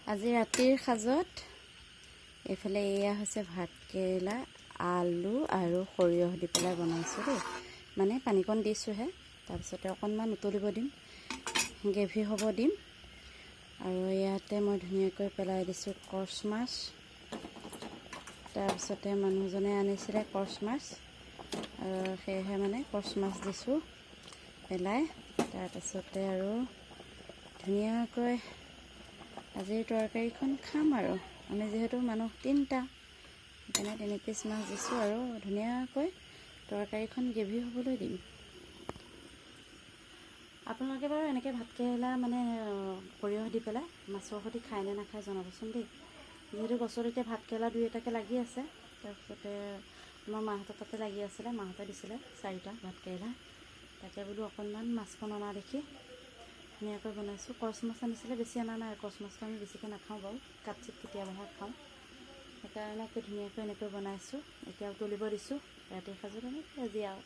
আজি ৰাতিৰ সাজত এইফালে এয়া হৈছে ভাতকেৰেলা, আলু আৰু সৰিয়হ দি পেলাই বনাইছোঁ দেই। মানে পানীকণ দিছোঁহে, তাৰপিছতে অকণমান উতলিব দিম, গ্ৰেভি হ'ব দিম। আৰু ইয়াতে মই ধুনীয়াকৈ পেলাই দিছোঁ কৰ্চ মাছ। তাৰপিছতে মানুহজনে আনিছিলে কৰ্চ মাছ, আৰু সেয়েহে মানে কৰ্চ মাছ দিছোঁ পেলাই। তাৰপিছতে আৰু ধুনীয়াকৈ আজিৰ তৰকাৰীখন খাম আৰু আমি যিহেতু মানুহ 3টা, সেইকাৰণে 3 পিচ মাছ দিছোঁ আৰু ধুনীয়াকৈ তৰকাৰীখন গ্ৰেভি হ'বলৈ দিম। আপোনালোকে বাৰু এনেকৈ ভাতকেৰেলা মানে সৰিয়হ দি পেলাই মাছৰ সৈতে খায় নে নাখায় জনাবচোন দেই। যিহেতু গছত এতিয়া ভাতকেৰেলা 2-এটাকৈ লাগি আছে। তাৰপিছতে আমাৰ মাহঁতৰ তাতে লাগি আছিলে, মাহঁতে দিছিলে 4টা ভাতকেৰেলা। তাকে বোলো অকণমান মাছখন অনা দেখি ধুনীয়াকৈ বনাইছোঁ। কৰ্চ মাছ আনিছিলে, বেছি অনা নাই। কৰ্চ মাছটো আমি বেছিকৈ নাখাওঁ বাৰু, কাট-চিত কেতিয়াবাহে খাওঁ। সেইকাৰণে ধুনীয়াকৈ এনেকৈ বনাইছোঁ। এতিয়া উতলিব দিছোঁ। ৰাতিৰ সাজত এনেকৈ আজি আৰু